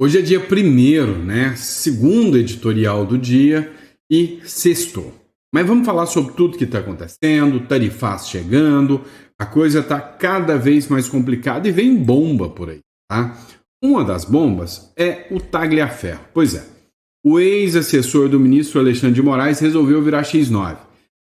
Hoje é dia 1º, né? Segundo editorial do dia e sexto. Mas vamos falar sobre tudo que está acontecendo, tarifas chegando, a coisa está cada vez mais complicada e vem bomba por aí, tá? Uma das bombas é o Tagliaferro. Pois é, o ex-assessor do ministro Alexandre de Moraes resolveu virar X9.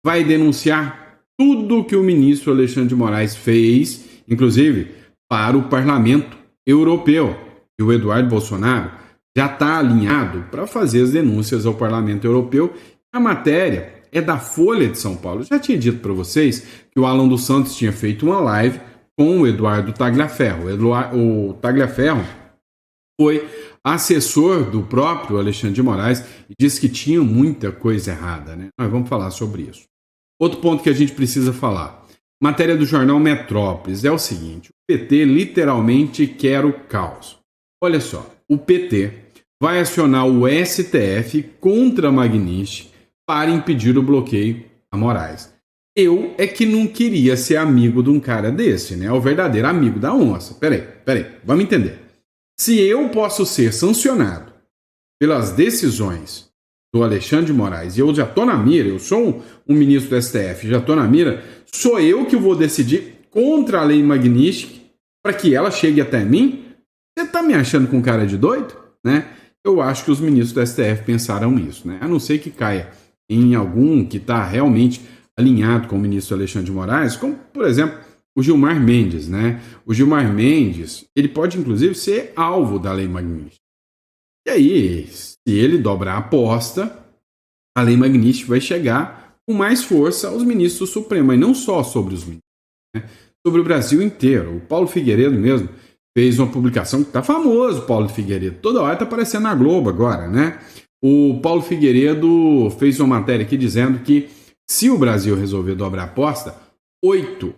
Vai denunciar tudo que o ministro Alexandre de Moraes fez, inclusive para o Parlamento Europeu. E o Eduardo Bolsonaro já está alinhado para fazer as denúncias ao Parlamento Europeu. A matéria é da Folha de São Paulo. Eu já tinha dito para vocês que o Alan dos Santos tinha feito uma live com o Eduardo Tagliaferro. O Tagliaferro foi assessor do próprio Alexandre de Moraes e disse que tinha muita coisa errada, né? Nós vamos falar sobre isso. Outro ponto que a gente precisa falar. Matéria do jornal Metrópolis é o seguinte: o PT literalmente quer o caos. Olha só, o PT vai acionar o STF contra a Magnitsky para impedir o bloqueio a Moraes. Eu é que não queria ser amigo de um cara desse, né? O verdadeiro amigo da onça. Peraí, vamos entender. Se eu posso ser sancionado pelas decisões do Alexandre de Moraes e eu já estou na mira, eu sou um ministro do STF, já estou na mira, sou eu que vou decidir contra a lei Magnitsky para que ela chegue até mim? Você tá me achando com cara de doido? Né? Eu acho que os ministros do STF pensaram nisso, né? A não ser que caia em algum que está realmente alinhado com o ministro Alexandre de Moraes, como, por exemplo, o Gilmar Mendes, né? O Gilmar Mendes, ele pode, inclusive, ser alvo da lei Magnitsky. E aí, se ele dobrar a aposta, a lei Magnitsky vai chegar com mais força aos ministros do Supremo, e não só sobre os ministros, né? Sobre o Brasil inteiro. O Paulo Figueiredo mesmo fez uma publicação que está famoso, Paulo Figueiredo. Toda hora está aparecendo na Globo agora, né? O Paulo Figueiredo fez uma matéria aqui dizendo que se o Brasil resolver dobrar a aposta, oito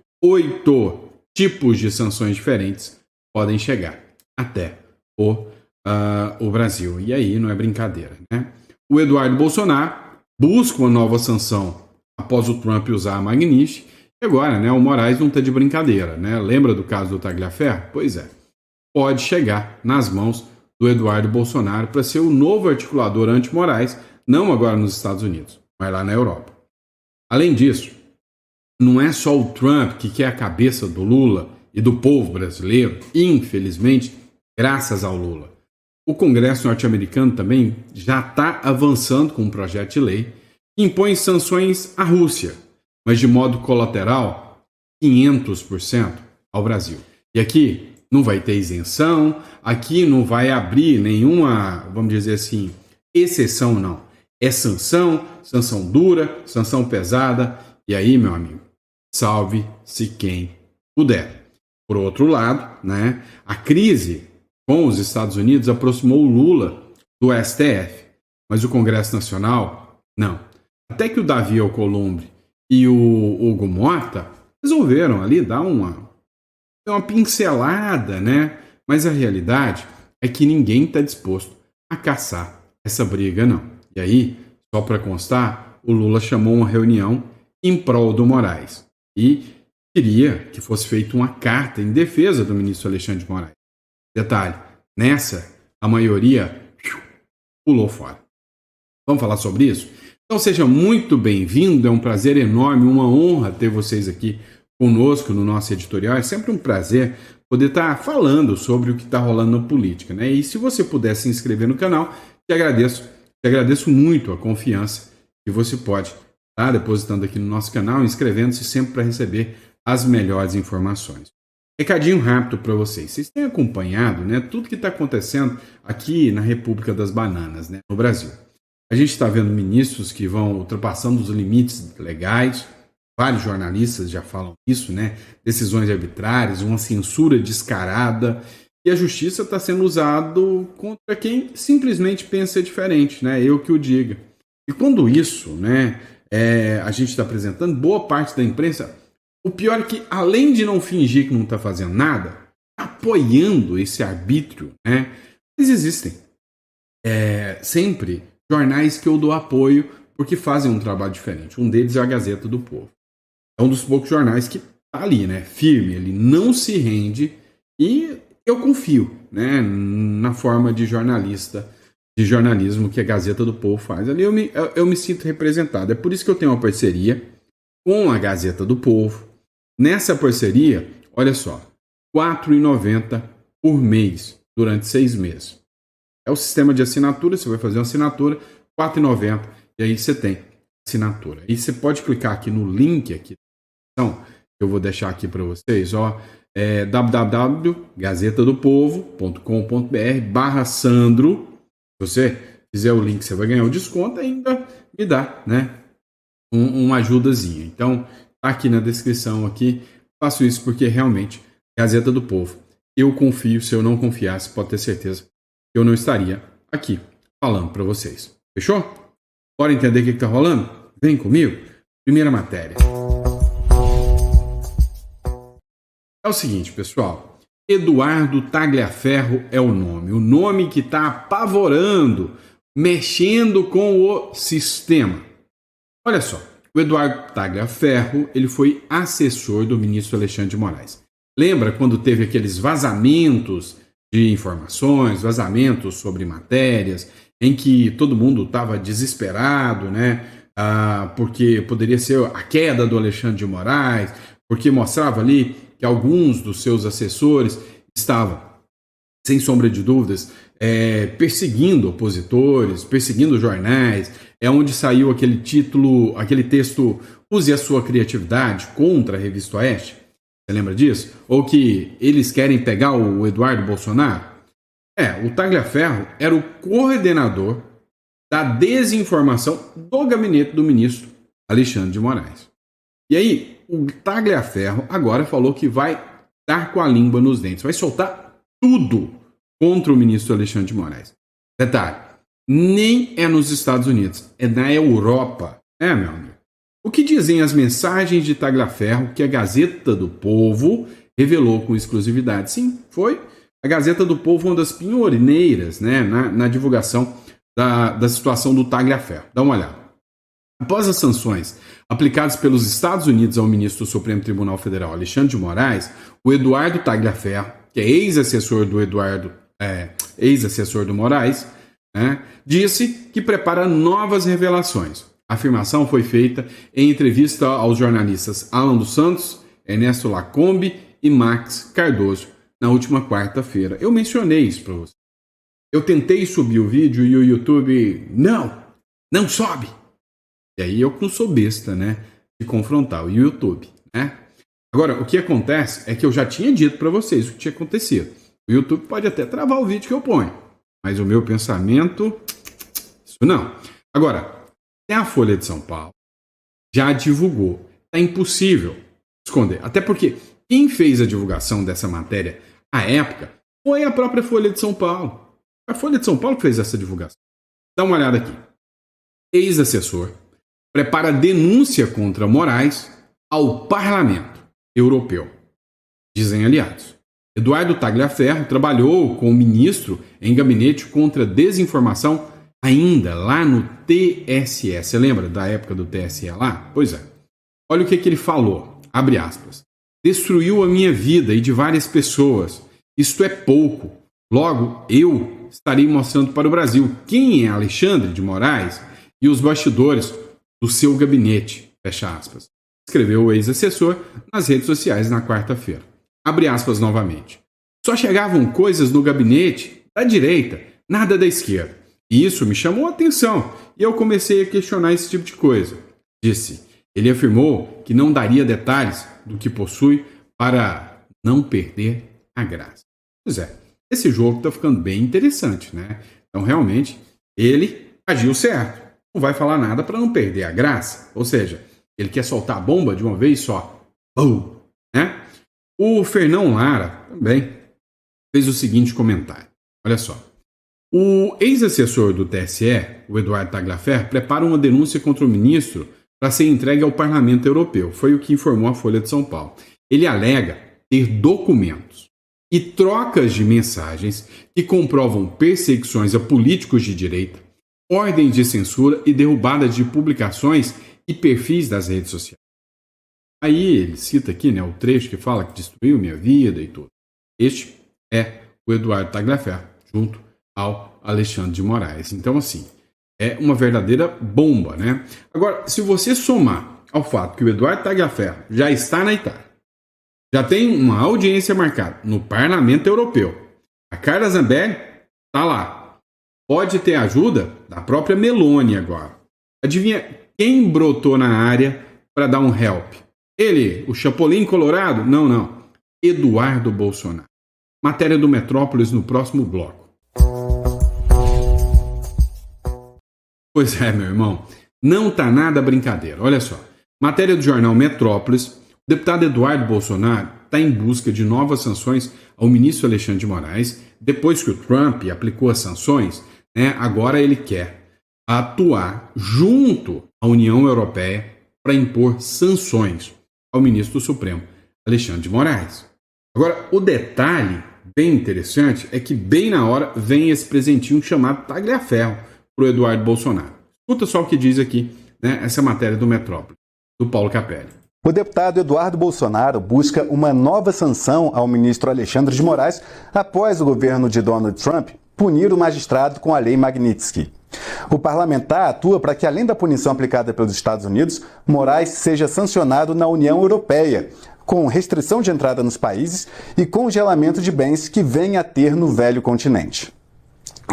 tipos de sanções diferentes podem chegar até o Brasil. E aí não é brincadeira, né? O Eduardo Bolsonaro busca uma nova sanção após o Trump usar a Magnitsky. E agora, né? O Moraes não está de brincadeira, né? Lembra do caso do Tagliaferro? Pois é. Pode chegar nas mãos do Eduardo Bolsonaro para ser o novo articulador anti-Moraes, não agora nos Estados Unidos, mas lá na Europa. Além disso, não é só o Trump que quer a cabeça do Lula e do povo brasileiro, infelizmente, graças ao Lula. O Congresso norte-americano também já está avançando com um projeto de lei que impõe sanções à Rússia, mas de modo colateral, 500% ao Brasil. E aqui não vai ter isenção, aqui não vai abrir nenhuma, vamos dizer assim, exceção, não. É sanção dura, sanção pesada, e aí, meu amigo, salve-se quem puder. Por outro lado, né, a crise com os Estados Unidos aproximou o Lula do STF, mas o Congresso Nacional, não. Até que o Davi Alcolumbre e o Hugo Mota resolveram ali dar uma pincelada, né? Mas a realidade é que ninguém está disposto a caçar essa briga, não. E aí, só para constar, o Lula chamou uma reunião em prol do Moraes e queria que fosse feita uma carta em defesa do ministro Alexandre de Moraes. Detalhe, nessa, a maioria pulou fora. Vamos falar sobre isso? Então seja muito bem-vindo, é um prazer enorme, uma honra ter vocês aqui conosco no nosso editorial. É sempre um prazer poder estar falando sobre o que está rolando na política, né? E se você puder se inscrever no canal, te agradeço muito a confiança que você pode estar depositando aqui no nosso canal, inscrevendo-se sempre para receber as melhores informações. Recadinho rápido para vocês. Vocês têm acompanhado, né, tudo que está acontecendo aqui na República das Bananas, né, no Brasil. A gente está vendo ministros que vão ultrapassando os limites legais. Vários jornalistas já falam isso, né? Decisões arbitrárias, uma censura descarada. E a justiça está sendo usada contra quem simplesmente pensa diferente, né? Eu que o diga. E quando isso, né, a gente está apresentando, boa parte da imprensa, o pior é que, além de não fingir que não está fazendo nada, apoiando esse arbítrio, né? Mas existem sempre jornais que eu dou apoio porque fazem um trabalho diferente. Um deles é a Gazeta do Povo. É um dos poucos jornais que está ali, né? Firme, ele não se rende. E eu confio, né, na forma de jornalismo que a Gazeta do Povo faz. Ali eu me sinto representado. É por isso que eu tenho uma parceria com a Gazeta do Povo. Nessa parceria, olha só, R$ 4,90 por mês durante 6 meses. É o sistema de assinatura, você vai fazer uma assinatura, R$ 4,90, e aí você tem assinatura. E você pode clicar aqui no link aqui, que eu vou deixar aqui para vocês, ó, www.gazetadopovo.com.br/Sandro. Se você fizer o link, você vai ganhar o desconto e ainda me dá, né, uma ajudazinha. Então, tá aqui na descrição aqui. Faço isso porque realmente, Gazeta do Povo, eu confio. Se eu não confiasse, pode ter certeza que eu não estaria aqui falando para vocês. Fechou? Bora entender o que tá rolando? Vem comigo. Primeira matéria. É o seguinte, pessoal. Eduardo Tagliaferro é o nome que está apavorando, mexendo com o sistema. Olha só, o Eduardo Tagliaferro, ele foi assessor do ministro Alexandre de Moraes. Lembra quando teve aqueles vazamentos de informações, vazamentos sobre matérias, em que todo mundo estava desesperado, né? Porque poderia ser a queda do Alexandre de Moraes, porque mostrava ali que alguns dos seus assessores estavam, sem sombra de dúvidas, perseguindo opositores, perseguindo jornais. É onde saiu aquele título, aquele texto, Use a Sua Criatividade, contra a Revista Oeste. Você lembra disso? Ou que eles querem pegar o Eduardo Bolsonaro? O Tagliaferro era o coordenador da desinformação do gabinete do ministro Alexandre de Moraes. E aí, o Tagliaferro agora falou que vai dar com a língua nos dentes, vai soltar tudo contra o ministro Alexandre de Moraes. Detalhe, nem é nos Estados Unidos, é na Europa. Meu amigo. O que dizem as mensagens de Tagliaferro que a Gazeta do Povo revelou com exclusividade? Sim, foi a Gazeta do Povo uma das pioneiras, né, na divulgação da situação do Tagliaferro. Dá uma olhada. Após as sanções aplicadas pelos Estados Unidos ao ministro do Supremo Tribunal Federal, Alexandre de Moraes, o Eduardo Tagliaferro, que é ex-assessor do Moraes, né, disse que prepara novas revelações. A afirmação foi feita em entrevista aos jornalistas Alan dos Santos, Ernesto Lacombe e Max Cardoso na última quarta-feira. Eu mencionei isso para você. Eu tentei subir o vídeo e o YouTube, não sobe. E aí eu não sou besta, né, de confrontar o YouTube, né? Agora, o que acontece é que eu já tinha dito para vocês o que tinha acontecido. O YouTube pode até travar o vídeo que eu ponho, mas o meu pensamento, isso não. Agora, a Folha de São Paulo já divulgou. É impossível esconder. Até porque quem fez a divulgação dessa matéria à época foi a própria Folha de São Paulo. A Folha de São Paulo fez essa divulgação. Dá uma olhada aqui. Ex-assessor prepara denúncia contra Moraes ao Parlamento Europeu. Dizem aliados. Eduardo Tagliaferro trabalhou com o ministro em gabinete contra desinformação ainda lá no TSE. Você lembra da época do TSE lá? Pois é. Olha o que ele falou. Abre aspas. Destruiu a minha vida e de várias pessoas. Isto é pouco. Logo, eu estarei mostrando para o Brasil quem é Alexandre de Moraes e os bastidores do seu gabinete. Fecha aspas. Escreveu o ex-assessor nas redes sociais na quarta-feira. Abre aspas novamente. Só chegavam coisas no gabinete da direita, nada da esquerda. E isso me chamou a atenção e eu comecei a questionar esse tipo de coisa. Disse. Ele afirmou que não daria detalhes do que possui para não perder a graça. Pois é, esse jogo está ficando bem interessante, né? Então, realmente, ele agiu certo. Não vai falar nada para não perder a graça. Ou seja, ele quer soltar a bomba de uma vez só. Bum! Né? O Fernão Lara também fez o seguinte comentário. Olha só. O ex-assessor do TSE, o Eduardo Tagliaferro, prepara uma denúncia contra o ministro para ser entregue ao Parlamento Europeu. Foi o que informou a Folha de São Paulo. Ele alega ter documentos e trocas de mensagens que comprovam perseguições a políticos de direita, ordens de censura e derrubada de publicações e perfis das redes sociais. Aí ele cita aqui, né, o trecho que fala que destruiu minha vida e tudo. Este é o Eduardo Tagliaferro, junto ao Alexandre de Moraes. Então, assim, é uma verdadeira bomba, né? Agora, se você somar ao fato que o Eduardo Tagliaferro já está na Itália, já tem uma audiência marcada no Parlamento Europeu, a Carla Zambelli está lá, pode ter ajuda da própria Meloni agora. Adivinha quem brotou na área para dar um help? Ele, o Chapolin Colorado? Não. Eduardo Bolsonaro. Matéria do Metrópolis no próximo bloco. Pois é, meu irmão, não tá nada brincadeira. Olha só, matéria do jornal Metrópolis, o deputado Eduardo Bolsonaro está em busca de novas sanções ao ministro Alexandre de Moraes. Depois que o Trump aplicou as sanções, né, agora ele quer atuar junto à União Europeia para impor sanções ao ministro do Supremo, Alexandre de Moraes. Agora, o detalhe bem interessante é que bem na hora vem esse presentinho chamado Tagliaferro para o Eduardo Bolsonaro. Escuta só o que diz aqui, né, essa matéria do Metrópole, do Paulo Capelli. O deputado Eduardo Bolsonaro busca uma nova sanção ao ministro Alexandre de Moraes após o governo de Donald Trump punir o magistrado com a Lei Magnitsky. O parlamentar atua para que, além da punição aplicada pelos Estados Unidos, Moraes seja sancionado na União Europeia, com restrição de entrada nos países e congelamento de bens que venha a ter no velho continente.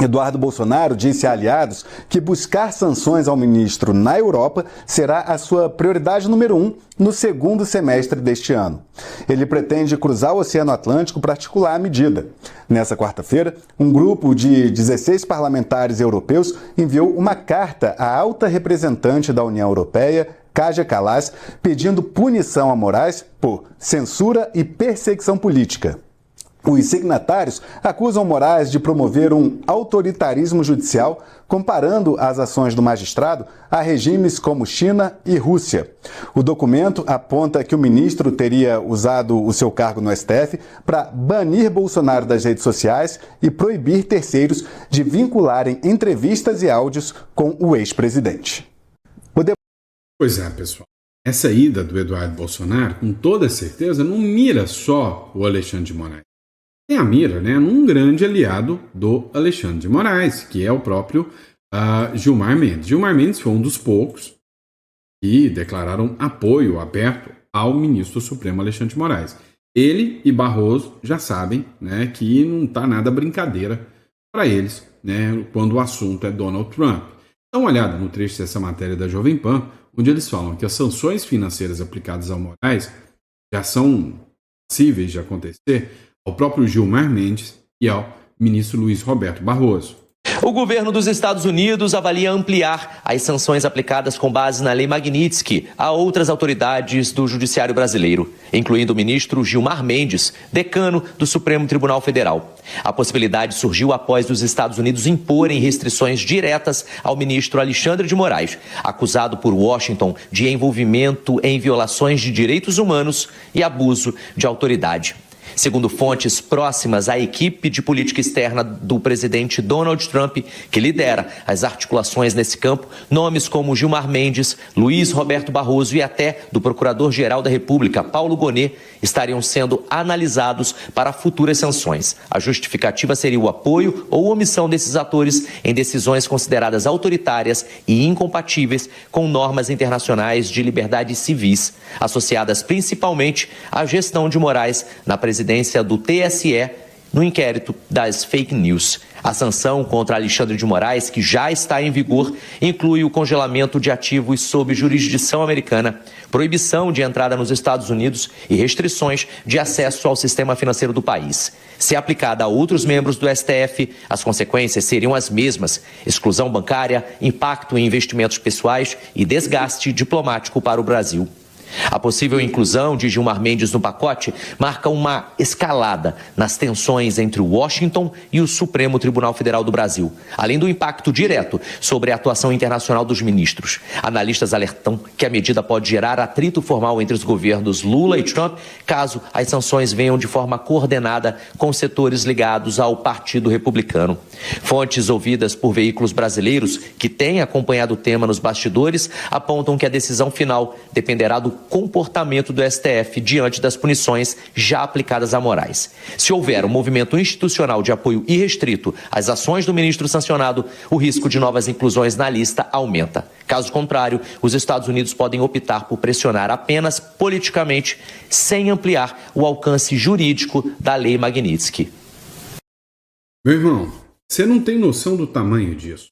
Eduardo Bolsonaro disse a aliados que buscar sanções ao ministro na Europa será a sua prioridade número 1 no segundo semestre deste ano. Ele pretende cruzar o Oceano Atlântico para articular a medida. Nessa quarta-feira, um grupo de 16 parlamentares europeus enviou uma carta à alta representante da União Europeia, Kaja Kallas, pedindo punição a Moraes por censura e perseguição política. Os signatários acusam Moraes de promover um autoritarismo judicial, comparando as ações do magistrado a regimes como China e Rússia. O documento aponta que o ministro teria usado o seu cargo no STF para banir Bolsonaro das redes sociais e proibir terceiros de vincularem entrevistas e áudios com o ex-presidente. Pois é, pessoal. Essa ida do Eduardo Bolsonaro, com toda certeza, não mira só o Alexandre de Moraes. Tem a mira, né, num grande aliado do Alexandre de Moraes, que é o próprio Gilmar Mendes. Gilmar Mendes foi um dos poucos que declararam apoio aberto ao ministro Supremo Alexandre de Moraes. Ele e Barroso já sabem, né, que não está nada brincadeira para eles, né, quando o assunto é Donald Trump. Dá uma olhada no trecho dessa matéria da Jovem Pan, onde eles falam que as sanções financeiras aplicadas ao Moraes já são passíveis de acontecer ao próprio Gilmar Mendes e ao ministro Luiz Roberto Barroso. O governo dos Estados Unidos avalia ampliar as sanções aplicadas com base na Lei Magnitsky a outras autoridades do Judiciário brasileiro, incluindo o ministro Gilmar Mendes, decano do Supremo Tribunal Federal. A possibilidade surgiu após os Estados Unidos imporem restrições diretas ao ministro Alexandre de Moraes, acusado por Washington de envolvimento em violações de direitos humanos e abuso de autoridade. Segundo fontes próximas à equipe de política externa do presidente Donald Trump, que lidera as articulações nesse campo, nomes como Gilmar Mendes, Luiz Roberto Barroso e até do Procurador-Geral da República, Paulo Gonet, estariam sendo analisados para futuras sanções. A justificativa seria o apoio ou omissão desses atores em decisões consideradas autoritárias e incompatíveis com normas internacionais de liberdades civis, associadas principalmente à gestão de Moraes na presidência do TSE no inquérito das fake news. A sanção contra Alexandre de Moraes, que já está em vigor, inclui o congelamento de ativos sob jurisdição americana, proibição de entrada nos Estados Unidos e restrições de acesso ao sistema financeiro do país. Se aplicada a outros membros do STF, as consequências seriam as mesmas: exclusão bancária, impacto em investimentos pessoais e desgaste diplomático para o Brasil. A possível inclusão de Gilmar Mendes no pacote marca uma escalada nas tensões entre Washington e o Supremo Tribunal Federal do Brasil, além do impacto direto sobre a atuação internacional dos ministros. Analistas alertam que a medida pode gerar atrito formal entre os governos Lula e Trump, caso as sanções venham de forma coordenada com setores ligados ao Partido Republicano. Fontes ouvidas por veículos brasileiros que têm acompanhado o tema nos bastidores apontam que a decisão final dependerá do comportamento do STF diante das punições já aplicadas a Moraes. Se houver um movimento institucional de apoio irrestrito às ações do ministro sancionado, o risco de novas inclusões na lista aumenta. Caso contrário, os Estados Unidos podem optar por pressionar apenas politicamente, sem ampliar o alcance jurídico da Lei Magnitsky. Meu irmão, você não tem noção do tamanho disso.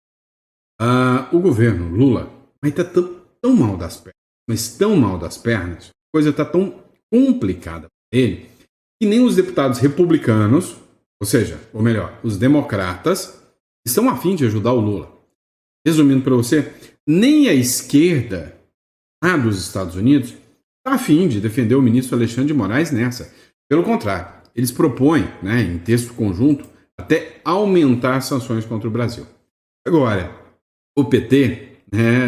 O governo Lula está tão mal das pernas, mas tão mal das pernas, a coisa está tão complicada para ele, que nem os deputados republicanos, ou seja, ou melhor, os democratas, estão a fim de ajudar o Lula. Resumindo para você, nem a esquerda dos Estados Unidos está a fim de defender o ministro Alexandre de Moraes nessa. Pelo contrário, eles propõem, em texto conjunto, até aumentar as sanções contra o Brasil. Agora, o PT,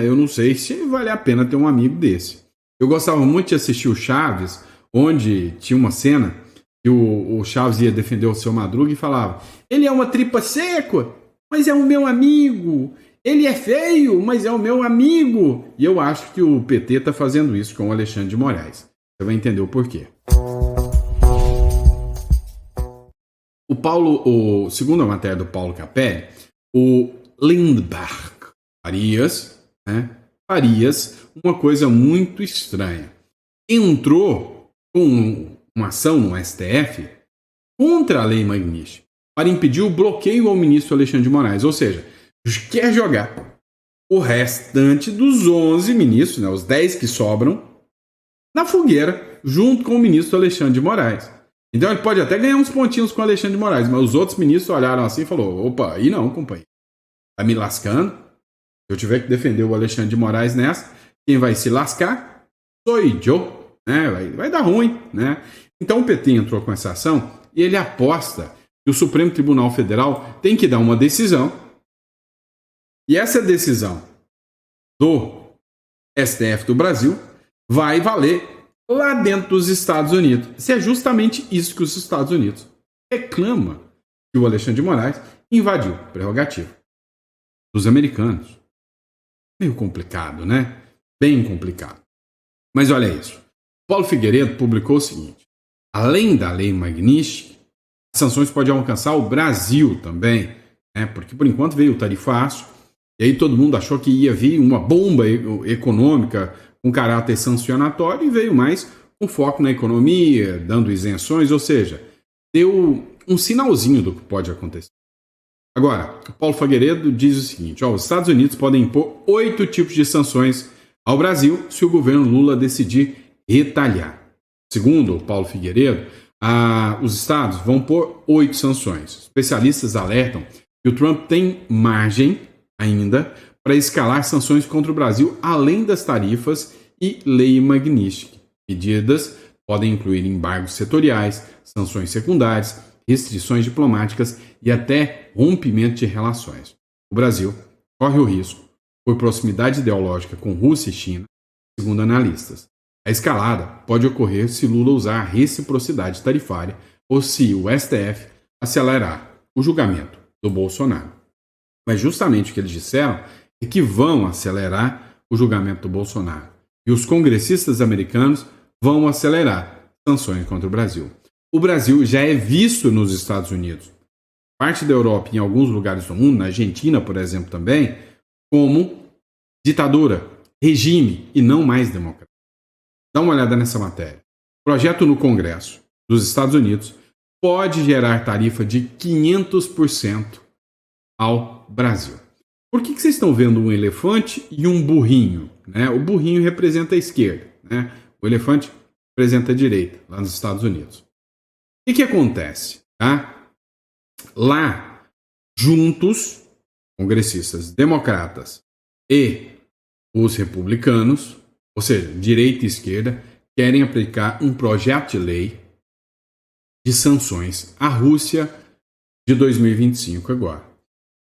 eu não sei se vale a pena ter um amigo desse. Eu gostava muito de assistir o Chaves, onde tinha uma cena que o Chaves ia defender o Seu Madruga e falava: ele é uma tripa seca, mas é o meu amigo. Ele é feio, mas é o meu amigo. E eu acho que o PT está fazendo isso com o Alexandre de Moraes. Você vai entender o porquê. Segundo a matéria do Paulo Capelli, o Lindbergh Farias, uma coisa muito estranha. Entrou com uma ação no STF contra a Lei Magnitsky para impedir o bloqueio ao ministro Alexandre de Moraes. Ou seja, quer jogar o restante dos 11 ministros, os 10 que sobram, na fogueira, junto com o ministro Alexandre de Moraes. Então ele pode até ganhar uns pontinhos com o Alexandre de Moraes, mas os outros ministros olharam assim e falaram: opa, aí não, companheiro. Tá me lascando? Se eu tiver que defender o Alexandre de Moraes nessa, quem vai se lascar sou eu, vai dar ruim, Então o PT entrou com essa ação e ele aposta que o Supremo Tribunal Federal tem que dar uma decisão. E essa decisão do STF do Brasil vai valer lá dentro dos Estados Unidos. Se é justamente isso que os Estados Unidos reclamam, que o Alexandre de Moraes invadiu a prerrogativa dos americanos. Meio complicado, Bem complicado. Mas olha isso. Paulo Figueiredo publicou o seguinte: além da Lei Magnitsky, as sanções podem alcançar o Brasil também, porque por enquanto veio o tarifaço, e aí todo mundo achou que ia vir uma bomba econômica com caráter sancionatório e veio mais com foco na economia, dando isenções, ou seja, deu um sinalzinho do que pode acontecer. Agora, o Paulo Figueiredo diz o seguinte: os Estados Unidos podem impor 8 tipos de sanções ao Brasil se o governo Lula decidir retalhar. Segundo o Paulo Figueiredo, os estados vão pôr 8 sanções. Especialistas alertam que o Trump tem margem ainda para escalar sanções contra o Brasil além das tarifas e Lei Magnitsky. Medidas podem incluir embargos setoriais, sanções secundárias, restrições diplomáticas e até rompimento de relações. O Brasil corre o risco, por proximidade ideológica com Rússia e China, segundo analistas. A escalada pode ocorrer se Lula usar a reciprocidade tarifária ou se o STF acelerar o julgamento do Bolsonaro. Mas justamente o que eles disseram é que vão acelerar o julgamento do Bolsonaro. E os congressistas americanos vão acelerar sanções contra o Brasil. O Brasil já é visto nos Estados Unidos, parte da Europa e em alguns lugares do mundo, na Argentina, por exemplo, também, como ditadura, regime e não mais democracia. Dá uma olhada nessa matéria. O projeto no Congresso dos Estados Unidos pode gerar tarifa de 500% ao Brasil. Por que vocês estão vendo um elefante e um burrinho? O burrinho representa a esquerda, o elefante representa a direita, lá nos Estados Unidos. O que acontece? Lá, juntos, congressistas democratas e os republicanos, ou seja, direita e esquerda, querem aplicar um projeto de lei de sanções à Rússia de 2025 agora.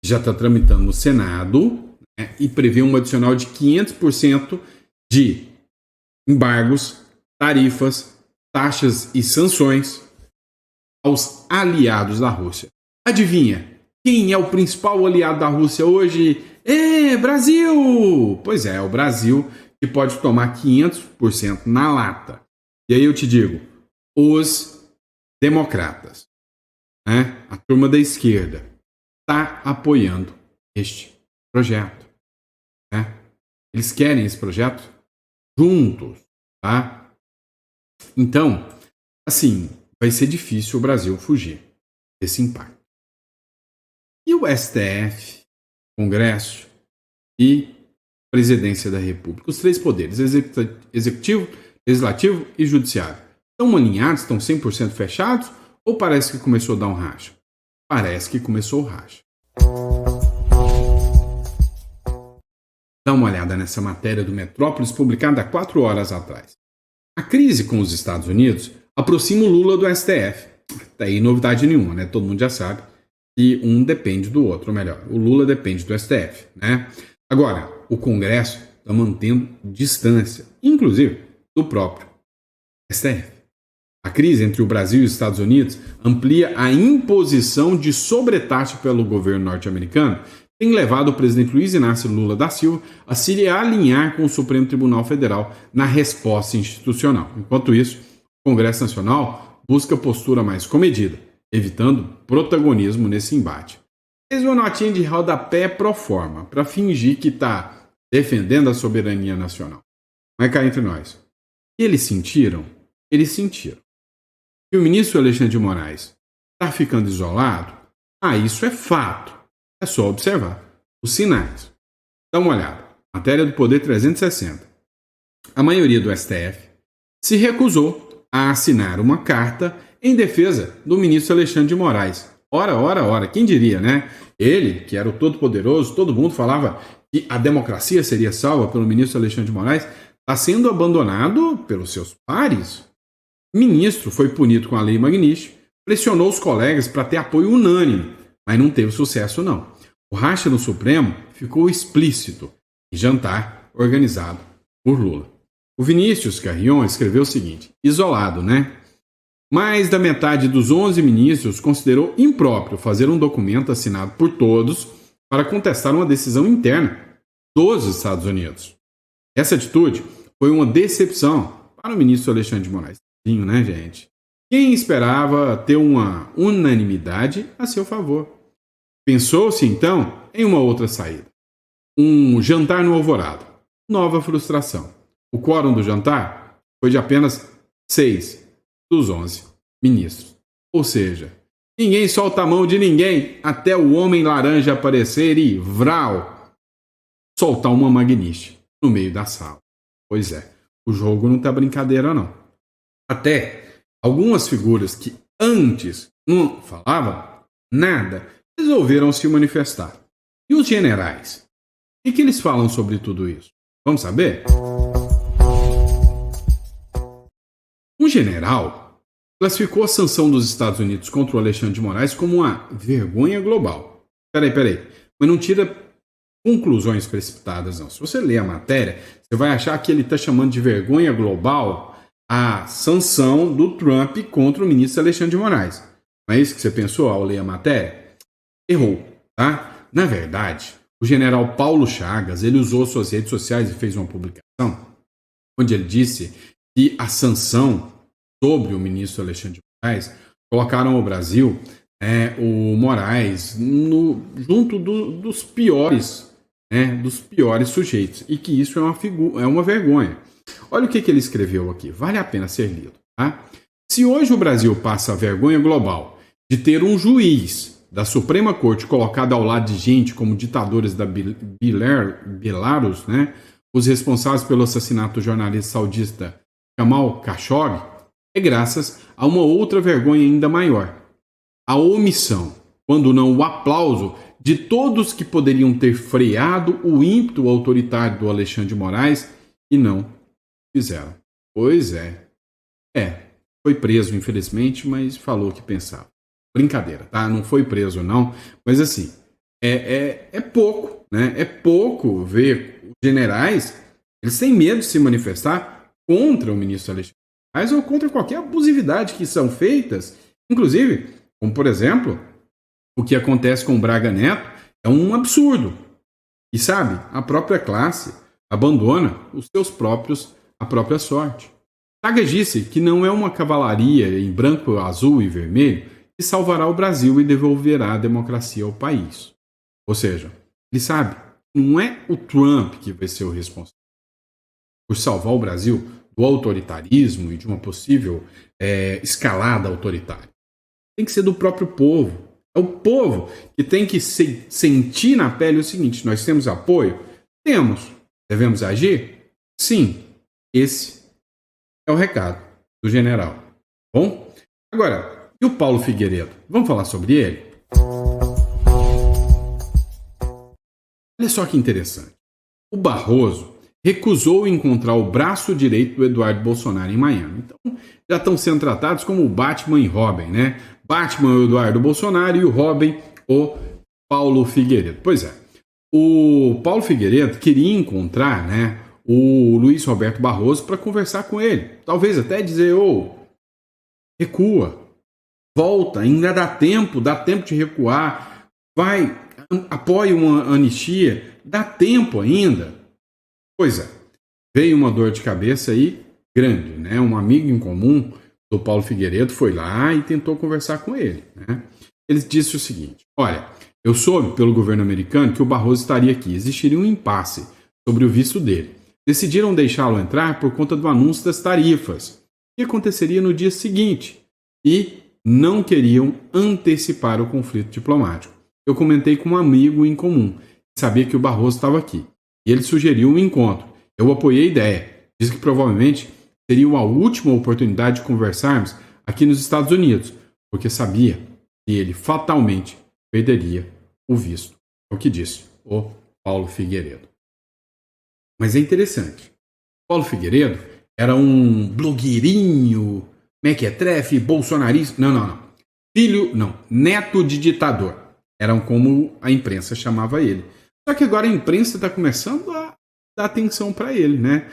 Já está tramitando no Senado, e prevê um adicional de 500% de embargos, tarifas, taxas e sanções aos aliados da Rússia. Adivinha? Quem é o principal aliado da Rússia hoje? Brasil! Pois é, o Brasil que pode tomar 500% na lata. E aí eu te digo, os democratas, né, a turma da esquerda, está apoiando este projeto. Né? Eles querem esse projeto juntos. Tá? Então, assim, vai ser difícil o Brasil fugir desse impacto. E o STF, Congresso e Presidência da República, os três poderes, Executivo, Legislativo e Judiciário, estão alinhados, estão 100% fechados ou parece que começou a dar um racha? Parece que começou o racha. Dá uma olhada nessa matéria do Metrópolis publicada há 4 horas atrás. A crise com os Estados Unidos aproxima o Lula do STF. Daí novidade nenhuma, né? Todo mundo já sabe que um depende do outro, ou melhor, o Lula depende do STF, né? Agora, o Congresso está mantendo distância, inclusive do próprio STF. A crise entre o Brasil e os Estados Unidos amplia a imposição de sobretaxa pelo governo norte-americano, tem levado o presidente Luiz Inácio Lula da Silva a se alinhar com o Supremo Tribunal Federal na resposta institucional. Enquanto isso, o Congresso Nacional busca postura mais comedida, evitando protagonismo nesse embate. Fez uma notinha de rodapé pro forma, para fingir que está defendendo a soberania nacional. Mas cá entre nós. E eles sentiram? Eles sentiram. E o ministro Alexandre de Moraes está ficando isolado? Isso é fato. É só observar os sinais. Dá uma olhada. Matéria do Poder 360. A maioria do STF se recusou a assinar uma carta em defesa do ministro Alexandre de Moraes. Ora, quem diria, né? Ele, que era o todo-poderoso, todo mundo falava que a democracia seria salva pelo ministro Alexandre de Moraes, está sendo abandonado pelos seus pares. O ministro foi punido com a Lei Magnitsky, pressionou os colegas para ter apoio unânime, mas não teve sucesso não. O racha no Supremo ficou explícito em jantar organizado por Lula. O Vinícius Carrion escreveu o seguinte, isolado, né? Mais da metade dos 11 ministros considerou impróprio fazer um documento assinado por todos para contestar uma decisão interna dos Estados Unidos. Essa atitude foi uma decepção para o ministro Alexandre de Moraes. Né, gente? Quem esperava ter uma unanimidade a seu favor? Pensou-se, então, em uma outra saída. Um jantar no Alvorada. Nova frustração. O quórum do jantar foi de apenas 6 dos 11 ministros. Ou seja, ninguém solta a mão de ninguém até o homem laranja aparecer e, vral, soltar uma Magnitsky no meio da sala. Pois é, o jogo não tá brincadeira, não. Até algumas figuras que antes não falavam nada resolveram se manifestar. E os generais? O que eles falam sobre tudo isso? Vamos saber? Um general classificou a sanção dos Estados Unidos contra o Alexandre de Moraes como uma vergonha global. Peraí. Mas não tira conclusões precipitadas, não. Se você ler a matéria, você vai achar que ele está chamando de vergonha global a sanção do Trump contra o ministro Alexandre de Moraes. Não é isso que você pensou ao ler a matéria? Errou, tá? Na verdade, o general Paulo Chagas, ele usou suas redes sociais e fez uma publicação onde ele disse que a sanção sobre o ministro Alexandre de Moraes colocaram o Brasil, o Moraes, junto dos piores sujeitos, e que isso é uma vergonha. Olha o que ele escreveu aqui, vale a pena ser lido. Tá? Se hoje o Brasil passa a vergonha global de ter um juiz da Suprema Corte colocado ao lado de gente como ditadores da Belarus, né, os responsáveis pelo assassinato do jornalista saudista Jamal Khashoggi, é graças a uma outra vergonha ainda maior. A omissão, quando não o aplauso, de todos que poderiam ter freado o ímpeto autoritário do Alexandre de Moraes e não fizeram. Pois é. Foi preso, infelizmente, mas falou o que pensava. Brincadeira, tá? Não foi preso, não. Mas assim, é pouco, né? É pouco ver os generais, eles têm medo de se manifestar contra o ministro Alexandre de Moraes ou contra qualquer abusividade que são feitas, inclusive, como por exemplo, o que acontece com o Braga Neto é um absurdo. E sabe, a própria classe abandona a própria sorte. Chagas disse que não é uma cavalaria em branco, azul e vermelho que salvará o Brasil e devolverá a democracia ao país. Ou seja, ele sabe que não é o Trump que vai ser o responsável por salvar o Brasil do autoritarismo e de uma possível escalada autoritária. Tem que ser do próprio povo. É o povo que tem que sentir na pele o seguinte: nós temos apoio? Temos. Devemos agir? Sim. Esse é o recado do general. Bom? Agora, e o Paulo Figueiredo? Vamos falar sobre ele? Olha só que interessante. O Barroso recusou encontrar o braço direito do Eduardo Bolsonaro em Miami. Então, já estão sendo tratados como o Batman e Robin, né? Batman, o Eduardo Bolsonaro, e o Robin, o Paulo Figueiredo. Pois é, o Paulo Figueiredo queria encontrar, né, o Luiz Roberto Barroso para conversar com ele. Talvez até dizer, recua, volta, ainda dá tempo de recuar, vai, apoia uma anistia, dá tempo ainda. Pois é, veio uma dor de cabeça aí grande, né? Um amigo em comum do Paulo Figueiredo foi lá e tentou conversar com ele, né? Ele disse o seguinte: olha, eu soube pelo governo americano que o Barroso estaria aqui, existiria um impasse sobre o visto dele. Decidiram deixá-lo entrar por conta do anúncio das tarifas, que aconteceria no dia seguinte, e não queriam antecipar o conflito diplomático. Eu comentei com um amigo em comum, que sabia que o Barroso estava aqui, e ele sugeriu um encontro. Eu apoiei a ideia. Diz que provavelmente seria a última oportunidade de conversarmos aqui nos Estados Unidos, porque sabia que ele fatalmente perderia o visto. É o que disse o Paulo Figueiredo. Mas é interessante. Paulo Figueiredo era um blogueirinho, mequetrefe, bolsonarista. Não. Neto de ditador. Eram como a imprensa chamava ele. Só que agora a imprensa está começando a dar atenção para ele, né?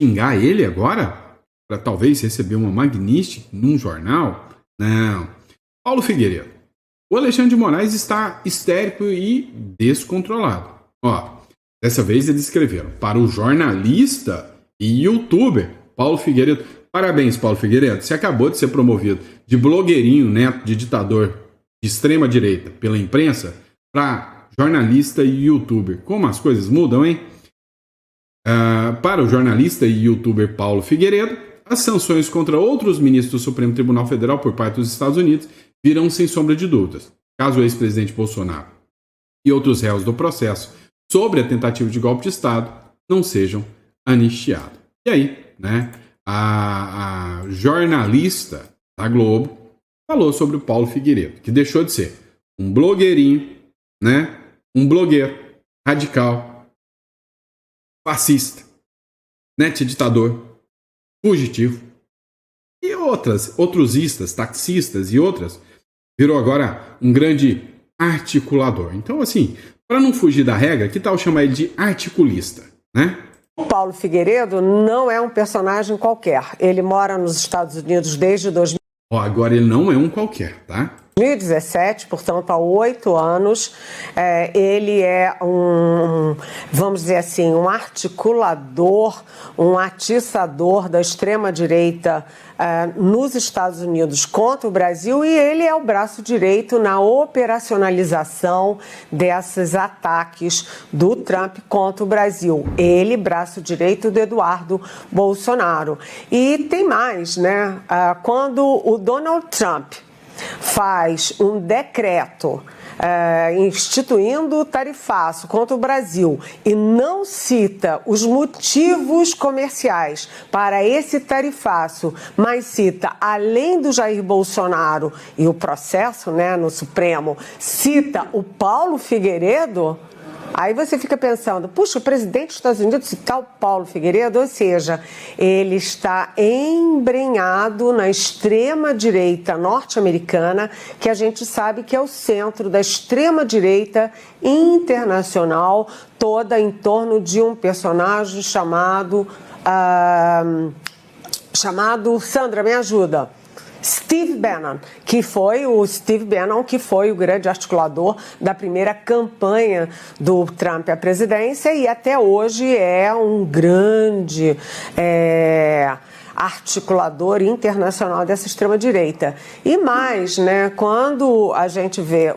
Xingar ele agora, para talvez receber uma Magnitsky num jornal? Não. Paulo Figueiredo. O Alexandre de Moraes está histérico e descontrolado. Dessa vez eles escreveram: para o jornalista e youtuber Paulo Figueiredo. Parabéns, Paulo Figueiredo. Você acabou de ser promovido de blogueirinho, neto de ditador de extrema direita pela imprensa para jornalista e youtuber. Como as coisas mudam, hein? Para o jornalista e youtuber Paulo Figueiredo, as sanções contra outros ministros do Supremo Tribunal Federal por parte dos Estados Unidos virão sem sombra de dúvidas, caso o ex-presidente Bolsonaro e outros réus do processo sobre a tentativa de golpe de Estado não sejam anistiados. E aí, né, a jornalista da Globo falou sobre o Paulo Figueiredo, que deixou de ser um blogueirinho, né, um blogueiro radical, fascista, ditador, fugitivo, e outros istas, taxistas e outras, virou agora um grande articulador. Então, assim, para não fugir da regra, que tal chamar ele de articulista, né? O Paulo Figueiredo não é um personagem qualquer. Ele mora nos Estados Unidos desde 2017. Agora ele não é um qualquer, tá? 2017, portanto, há 8 anos, ele é vamos dizer assim, um articulador, um atiçador da extrema-direita nos Estados Unidos contra o Brasil, e ele é o braço direito na operacionalização desses ataques do Trump contra o Brasil. Ele, braço direito do Eduardo Bolsonaro. E tem mais, né? Quando o Donald Trump faz um decreto instituindo o tarifaço contra o Brasil e não cita os motivos comerciais para esse tarifaço, mas cita, além do Jair Bolsonaro e o processo, né, no Supremo, cita o Paulo Figueiredo, aí você fica pensando, puxa, o presidente dos Estados Unidos citar o Paulo Figueiredo, ou seja, ele está embrenhado na extrema-direita norte-americana, que a gente sabe que é o centro da extrema-direita internacional, toda em torno de um personagem chamado Sandra, me ajuda. Steve Bannon, que foi o grande articulador da primeira campanha do Trump à presidência e até hoje é um grande articulador internacional dessa extrema-direita. E mais, né, quando a gente vê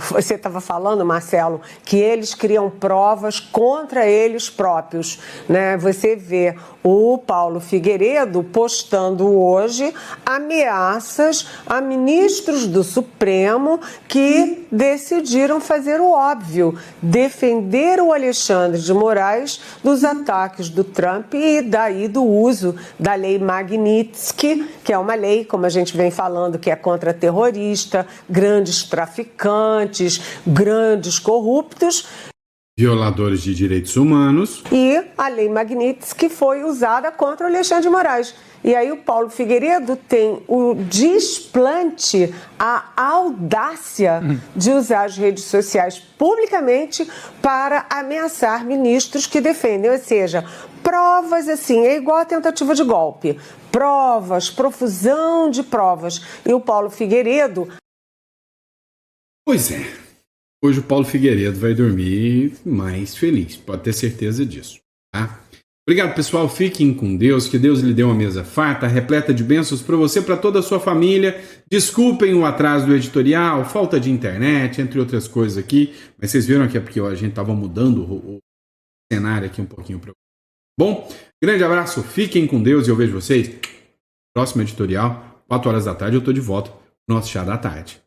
você estava falando, Marcelo, que eles criam provas contra eles próprios, né? Você vê o Paulo Figueiredo postando hoje ameaças a ministros do Supremo que decidiram fazer o óbvio, defender o Alexandre de Moraes dos ataques do Trump e daí do uso da lei Magnitsky, que é uma lei, como a gente vem falando, que é contra terrorista, grandes traficantes, grandes corruptos. Violadores de direitos humanos. E a lei Magnitsky foi usada contra o Alexandre de Moraes. E aí o Paulo Figueiredo tem o desplante, a audácia de usar as redes sociais publicamente para ameaçar ministros que defendem, ou seja, provas assim, é igual a tentativa de golpe. Provas, profusão de provas. E o Paulo Figueiredo... Pois é. Hoje o Paulo Figueiredo vai dormir mais feliz, pode ter certeza disso, tá? Obrigado, pessoal. Fiquem com Deus, que Deus lhe dê uma mesa farta, repleta de bênçãos para você, para toda a sua família. Desculpem o atraso do editorial, falta de internet, entre outras coisas aqui, mas vocês viram que é porque a gente estava mudando o cenário aqui um pouquinho. Bom, grande abraço, fiquem com Deus e eu vejo vocês no próximo editorial, 4 horas da tarde, eu estou de volta no nosso Chá da Tarde.